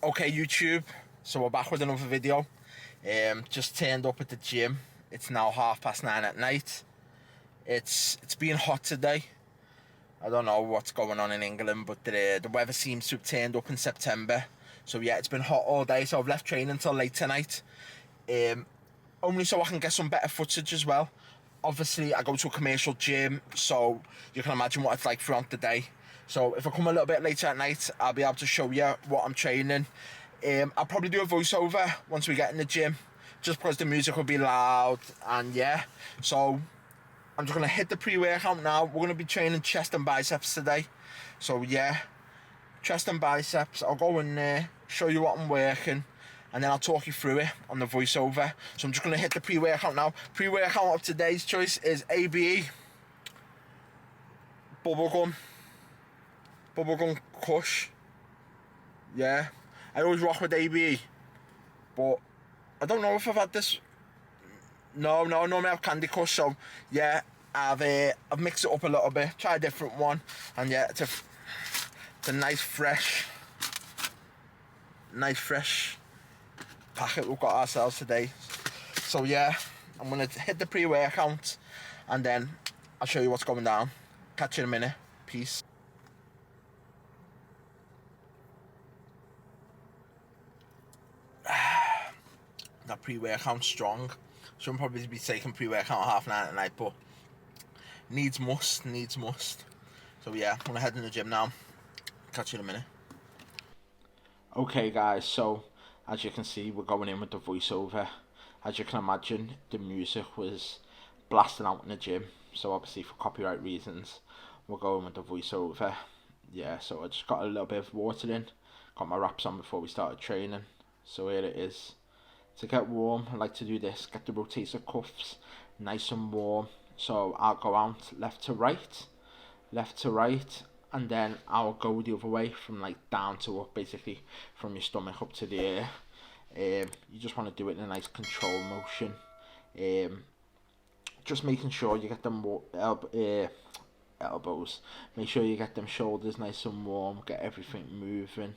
Okay, YouTube, so we're back with another video. Just turned up at the gym. It's now 9:30 at night. It's been hot today. I don't know what's going on in England, but the weather seems to have turned up in September. So yeah, it's been hot all day, so I've left training until late tonight. Only so I can get some better footage as well. Obviously, I go to a commercial gym, so you can imagine what it's like throughout the day. So if I come a little bit later at night, I'll be able to show you what I'm training. I'll probably do a voiceover once we get in the gym, just because the music will be loud, and yeah. So I'm just going to hit the pre-workout now. We're going to be training chest and biceps today. So yeah, chest and biceps. I'll go in there, show you what I'm working, and then I'll talk you through it on the voiceover. So I'm just going to hit the pre-workout now. Pre-workout of today's choice is ABE, Bubblegum Kush. Yeah, I always rock with ABE, but I don't know if I've had this. No, normally I have Candy Kush. So yeah, I've mixed it up a little bit, try a different one, and yeah, it's a nice fresh packet we've got ourselves today. So yeah, I'm gonna hit the pre-workout, and then I'll show you what's going down. Catch you in a minute. Peace. That pre-workout strong. Shouldn't probably be taking pre-workout at 9:30 at night, but needs must. So yeah, I'm gonna head in the gym now. Catch you in a minute. Okay guys, so as you can see, we're going in with the voiceover. As you can imagine, the music was blasting out in the gym, so obviously for copyright reasons, we're going with the voiceover. Yeah, so I just got a little bit of water in, got my wraps on before we started training. So here it is. To get warm, I like to do this, get the rotator cuffs nice and warm. So I'll go out left to right, and then I'll go the other way from like down to up, basically from your stomach up to the air. You just want to do it in a nice control motion. Just making sure you get them elbows, make sure you get them shoulders nice and warm, get everything moving,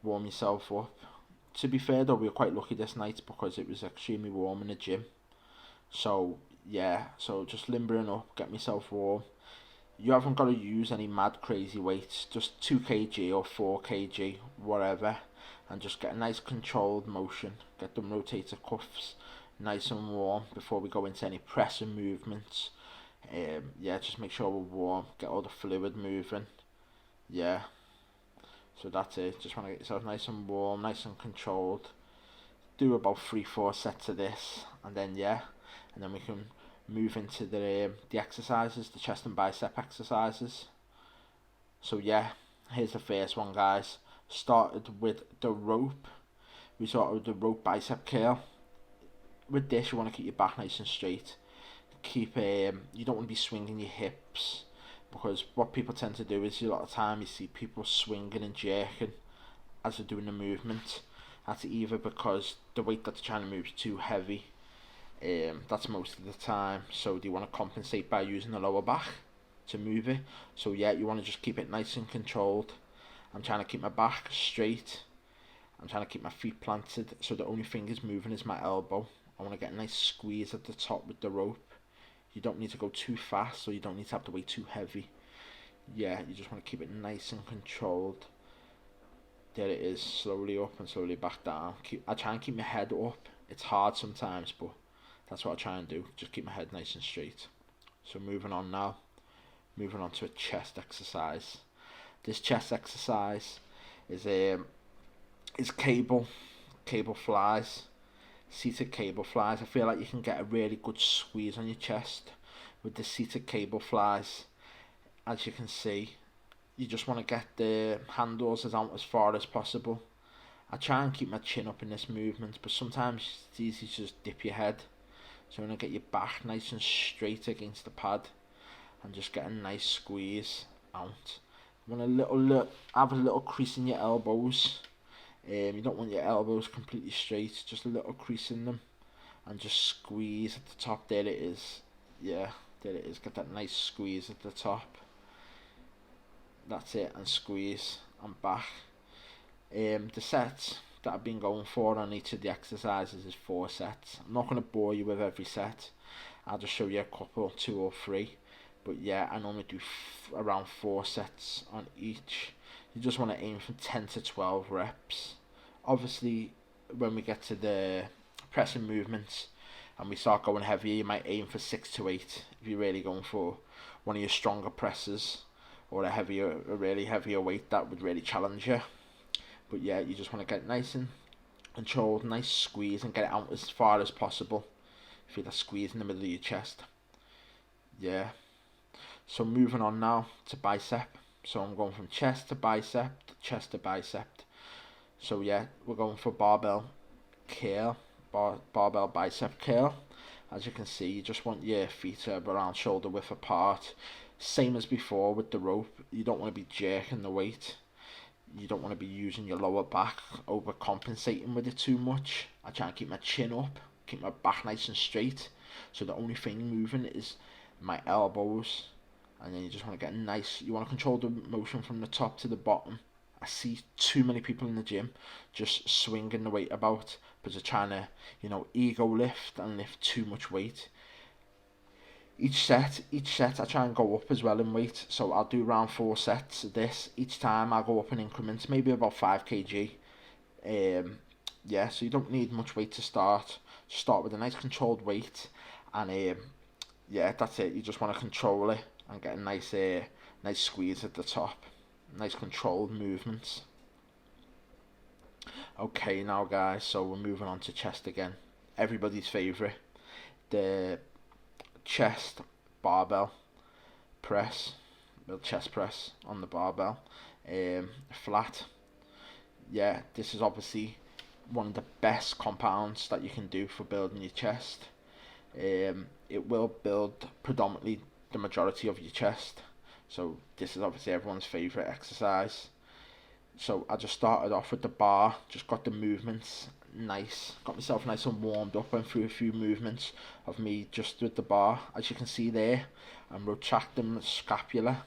warm yourself up. To be fair though, we were quite lucky this night because it was extremely warm in the gym. So yeah, so just limbering up, get myself warm. You haven't got to use any mad crazy weights, just 2 kg or 4 kg, whatever, and just get a nice controlled motion, get them rotator cuffs nice and warm before we go into any pressing movements. Yeah, just make sure we're warm, get all the fluid moving. Yeah, so that's it. Just want to get yourself nice and warm, nice and controlled. Do about 3-4 sets of this, and then yeah, and then we can move into the exercises, the chest and bicep exercises. So yeah, here's the first one, guys. Started with the rope. We started with the rope bicep curl. With this, you want to keep your back nice and straight. Keep you don't want to be swinging your hips, because what people tend to do is a lot of time you see people swinging and jerking as they're doing the movement. That's either because the weight that they're trying to move is too heavy. That's most of the time. So they want to compensate by using the lower back to move it. So yeah, you want to just keep it nice and controlled. I'm trying to keep my back straight. I'm trying to keep my feet planted, so the only thing is moving is my elbow. I want to get a nice squeeze at the top with the rope. You don't need to go too fast, so you don't need to have the weight too heavy. Yeah, you just want to keep it nice and controlled. There it is, slowly up and slowly back down. I try and keep my head up. It's hard sometimes, but that's what I try and do. Just keep my head nice and straight. So moving on now. Moving on to a chest exercise. This chest exercise is cable flies. Seated cable flies. I feel like you can get a really good squeeze on your chest with the seated cable flies. As you can see, you just want to get the handles as far as possible. I try and keep my chin up in this movement, but sometimes it's easy to just dip your head. So you want to get your back nice and straight against the pad and just get a nice squeeze out. You want have a little crease in your elbows. You don't want your elbows completely straight, just a little crease in them, and just squeeze at the top. There it is. Yeah, there it is. Get that nice squeeze at the top. That's it, and squeeze and back. The sets that I've been going for on each of the exercises is 4 sets. I'm not going to bore you with every set. I'll just show you a couple, 2 or 3. But yeah, I normally do around 4 sets on each. You just want to aim for 10 to 12 reps. Obviously, when we get to the pressing movements and we start going heavier, you might aim for 6 to 8 if you're really going for one of your stronger presses or a really heavier weight that would really challenge you. But yeah, you just want to get it nice and controlled, nice squeeze, and get it out as far as possible. Feel that squeeze in the middle of your chest. Yeah. So moving on now to bicep. So I'm going from chest to bicep, chest to bicep. So yeah, we're going for barbell curl, barbell bicep curl. As you can see, you just want your feet around shoulder width apart. Same as before with the rope. You don't want to be jerking the weight. You don't want to be using your lower back, overcompensating with it too much. I try and keep my chin up, keep my back nice and straight. So the only thing moving is my elbows. And then you just want to get nice. You want to control the motion from the top to the bottom. I see too many people in the gym just swinging the weight about because they're trying to, ego lift and lift too much weight. Each set I try and go up as well in weight. So I'll do around 4 sets of this. Each time I'll go up in increments, maybe about 5 kg. Yeah, so you don't need much weight to start. Just start with a nice controlled weight. And yeah, that's it. You just want to control it and get a nice squeeze at the top. Nice controlled movements. Okay, now guys, so we're moving on to chest again. Everybody's favourite. The chest barbell press, chest press on the barbell, flat. Yeah, this is obviously one of the best compounds that you can do for building your chest. It will build predominantly the majority of your chest. So this is obviously everyone's favourite exercise. So I just started off with the bar, just got the movements nice, got myself nice and warmed up, went through a few movements of me just with the bar. As you can see there, I'm retracting the scapula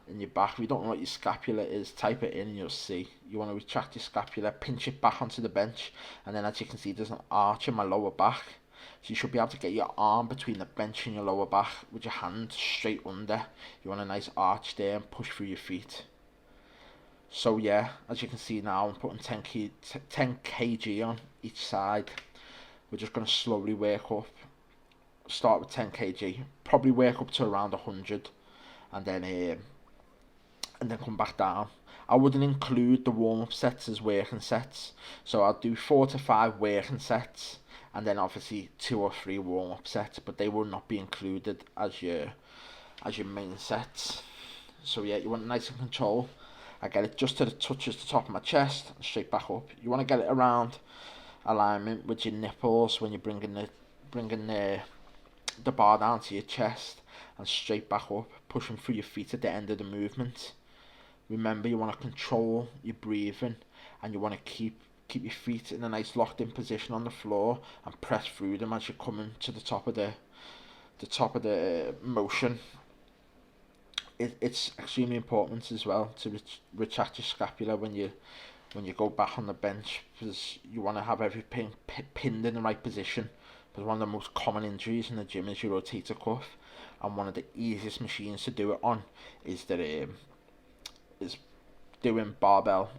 in your back. If you don't know what your scapula is, type it in and you'll see. You want to retract your scapula, pinch it back onto the bench, and then as you can see there's an arch in my lower back. So you should be able to get your arm between the bench and your lower back with your hand straight under. You want a nice arch there and push through your feet. So yeah, as you can see now, I'm putting 10 kg on each side. We're just going to slowly work up. Start with 10 kg, probably work up to around 100, and then come back down. I wouldn't include the warm-up sets as working sets, so I'll do 4 to 5 working sets, and then obviously 2 or 3 warm-up sets, but they will not be included as your main sets. So yeah, you want nice and control. I get it just to the touches the top of my chest and straight back up. You want to get it around alignment with your nipples when you're bringing the bar down to your chest and straight back up, pushing through your feet at the end of the movement. Remember, you want to control your breathing and you want to keep your feet in a nice locked in position on the floor and press through them as you're coming to the top of the motion. It's extremely important as well to retract your scapula when you go back on the bench, because you want to have everything pinned in the right position. Because one of the most common injuries in the gym is your rotator cuff, and one of the easiest machines to do it on is doing barbell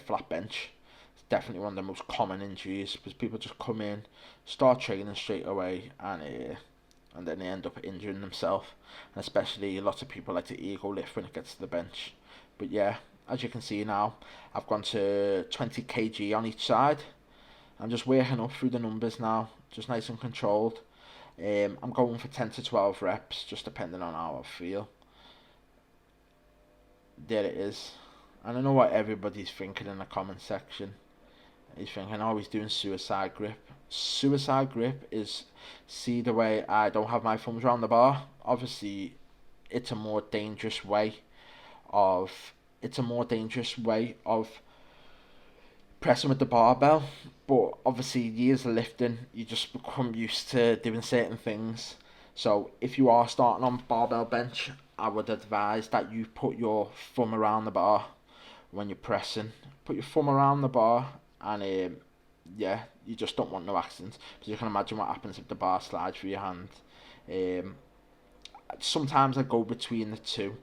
flat bench. It's definitely one of the most common injuries because people just come in, start training straight away, and then they end up injuring themselves. And especially lots of people like to ego lift when it gets to the bench. But yeah, as you can see now, I've gone to 20 kg on each side. I'm just working up through the numbers now, just nice and controlled. I'm going for 10 to 12 reps, just depending on how I feel. There it is. And I know what everybody's thinking in the comment section. He's thinking, oh, he's doing suicide grip. Suicide grip is, see the way I don't have my thumbs around the bar? Obviously, it's a more dangerous way of pressing with the barbell. But obviously, years of lifting, you just become used to doing certain things. So if you are starting on barbell bench, I would advise that you put your thumb around the bar when you're pressing. Put your thumb around the bar, and yeah, you just don't want no accidents, because you can imagine what happens if the bar slides through your hand. Um, Sometimes I go between the two.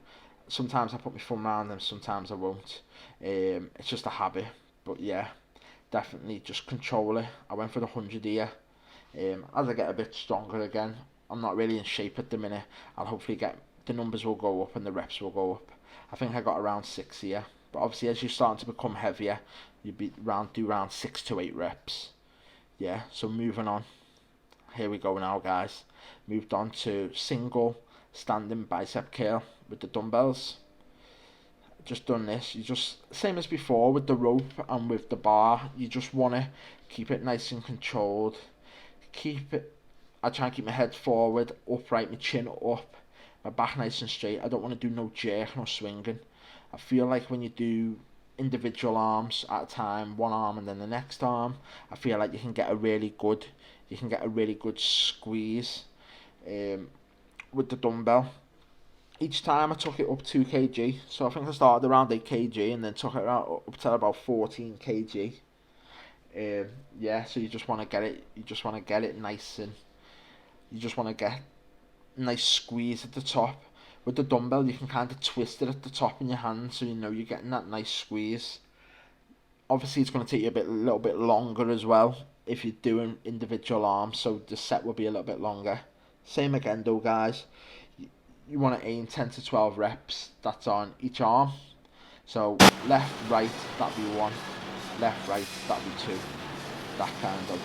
Sometimes I put my thumb around them, sometimes I won't. It's just a habit, but yeah, definitely just control it. I went for the 100 here. As I get a bit stronger again, I'm not really in shape at the minute. I'll hopefully get, the numbers will go up and the reps will go up. I think I got around 6 here, but obviously as you're starting to become heavier, you'd be do around 6 to 8 reps. Yeah, so moving on. Here we go now, guys. Moved on to single standing bicep curl with the dumbbells. Just done this. You just, same as before with the rope and with the bar, you just want to keep it nice and controlled. Keep it, I try and keep my head forward, upright, my chin up, my back nice and straight. I don't want to do no jerk, no swinging. I feel like when you do individual arms at a time, one arm and then the next arm, I feel like you can get a really good squeeze with the dumbbell. Each time I took it up 2 kg, so I think I started around 8 kg and then took it up to about 14 kg. Yeah, so you just want to get it nice, and you just want to get nice squeeze at the top. With the dumbbell, you can kind of twist it at the top in your hand, so you know you're getting that nice squeeze. Obviously, it's going to take you a little bit longer as well if you're doing individual arms, so the set will be a little bit longer. Same again though, guys. You want to aim 10 to 12 reps. That's on each arm. So left, right, that'll be 1. Left, right, that'll be 2. That kind of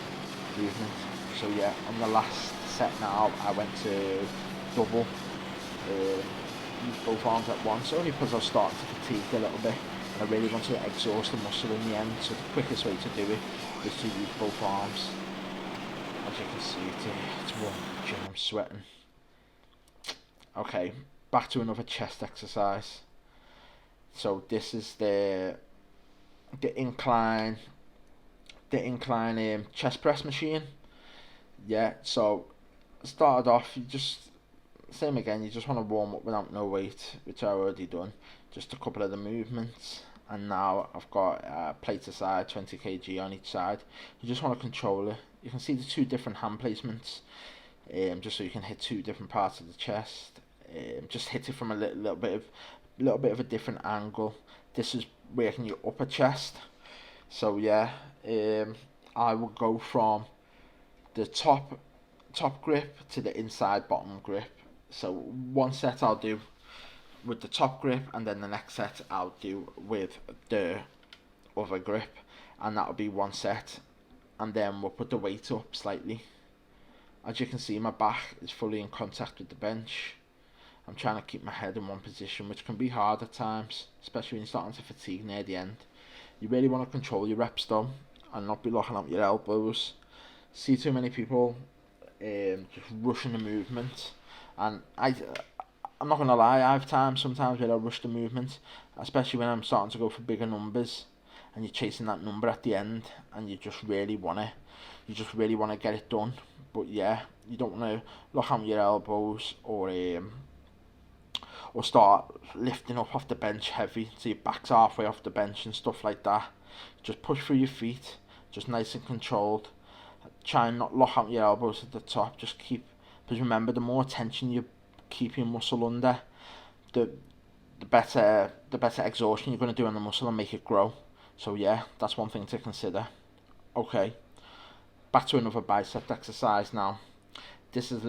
movement. So yeah, on the last set now, I went to double. Use both arms at once, only because I was starting to fatigue a little bit, and I really want to exhaust the muscle in the end. So the quickest way to do it is to use both arms. As you can see, it's warm gym, I'm sweating. Okay, back to another chest exercise. So this is the incline chest press machine. Yeah, so started off, you just, same again, you just want to warm up without no weight, which I already done, just a couple of the movements. And now I've got plates aside, 20 kg on each side. You just want to control it. You can see the 2 different hand placements, just so you can hit 2 different parts of the chest. Just hit it from a little bit of a different angle. This is working your upper chest. So yeah, I will go from the top grip to the inside bottom grip. So one set I'll do with the top grip, and then the next set I'll do with the other grip, and that'll be one set, and then we'll put the weight up slightly. As you can see, my back is fully in contact with the bench. I'm trying to keep my head in one position, which can be hard at times, especially when you're starting to fatigue near the end. You really want to control your reps though, and not be locking up your elbows. See too many people just rushing the movement, and I'm not gonna lie, I have times sometimes where I rush the movement, especially when I'm starting to go for bigger numbers, and you're chasing that number at the end, and you just really wanna get it done. But yeah, you don't want to lock out your elbows, or start lifting up off the bench heavy so your back's halfway off the bench and stuff like that. Just push through your feet, just nice and controlled. Try and not lock out your elbows at the top. Just keep, because remember, the more tension you keep your muscle under, the better exhaustion you're going to do on the muscle and make it grow. So yeah, that's one thing to consider. Okay, back to another bicep exercise now. This is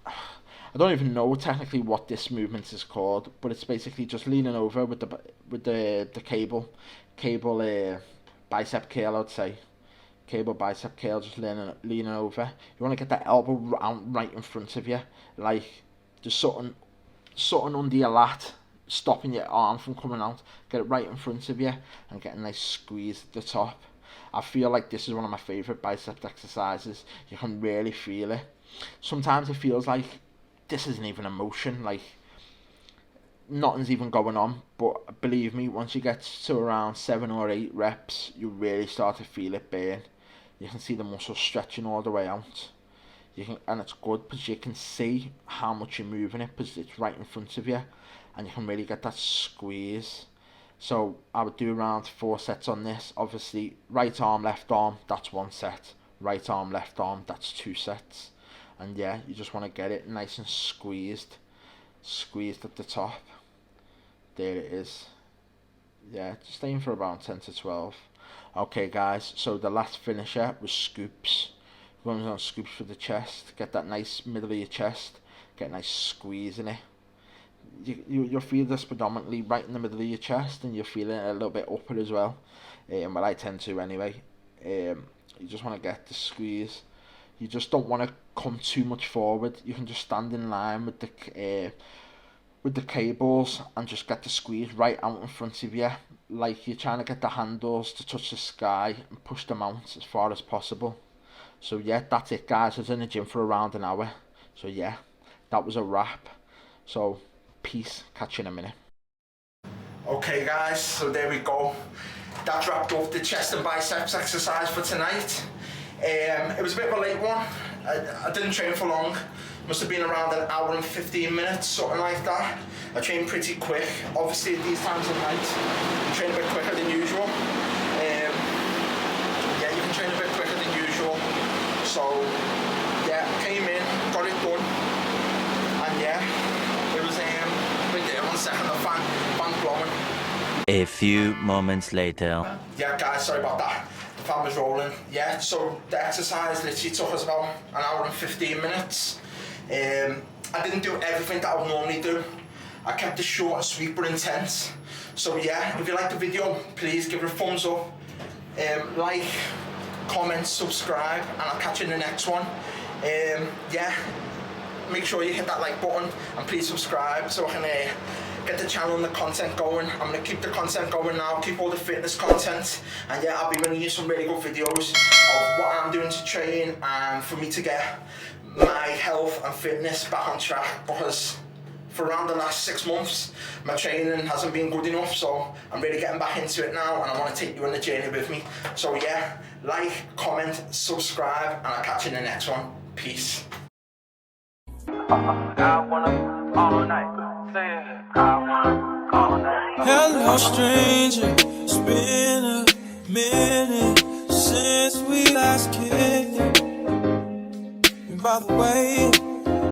I don't even know technically what this movement is called, but it's basically just leaning over with the cable bicep curl, I'd say. Cable bicep curl, just leaning over. You want to get that elbow round right in front of you, like just something under your lat, stopping your arm from coming out. Get it right in front of you and get a nice squeeze at the top. I feel like this is one of my favourite bicep exercises. You can really feel it. Sometimes it feels like this isn't even a motion, like nothing's even going on, but believe me, once you get to around 7 or 8 reps, you really start to feel it burn. You can see the muscles stretching all the way out. And it's good because you can see how much you're moving it, because it's right in front of you, and you can really get that squeeze. So I would do around 4 sets on this. Obviously, right arm, left arm, that's 1 set. Right arm, left arm, that's 2 sets. And yeah, you just want to get it nice and squeezed at the top. There it is. Yeah, just aim for about 10 to 12. Okay guys, so the last finisher was scoops. Runs on scoops for the chest. Get that nice middle of your chest. Get a nice squeeze in it. You'll feel this predominantly right in the middle of your chest, and you'll feel it a little bit upper as well. Well, I tend to anyway. You just want to get the squeeze. You just don't want to come too much forward. You can just stand in line with the cables and just get the squeeze right out in front of you, like you're trying to get the handles to touch the sky and push them out as far as possible. So yeah, that's it guys. I was in the gym for around an hour. So yeah, that was a wrap. So peace, catch you in a minute. Okay guys, so there we go. That wrapped up the chest and biceps exercise for tonight. It was a bit of a late one. I didn't train for long. Must have been around an hour and 15 minutes, something like that. I trained pretty quick. Obviously at these times of night, you train a bit quicker than usual. Yeah, you can train a bit quicker than usual. So yeah, came in, got it done, and yeah, it was wait there 1 second, the fan blowing. A few moments later. Yeah guys, sorry about that. The fan was rolling. Yeah, so the exercise literally took us about an hour and 15 minutes. I didn't do everything that I would normally do. I kept it short and sweet but intense. So yeah, if you like the video, please give it a thumbs up. Like, comment, subscribe, and I'll catch you in the next one. Yeah, make sure you hit that like button and please subscribe so I can get the channel and the content going. I'm going to keep the content going now, keep all the fitness content, and yeah, I'll be bringing you some really good videos of what I'm doing to train and for me to get my health and fitness back on track, because for around the last 6 months my training hasn't been good enough, so I'm really getting back into it now and I want to take you on the journey with me. So yeah, like, comment, subscribe, and I'll catch you in the next one. Peace. Hello stranger, it's been a minute since we last kicked it. And by the way,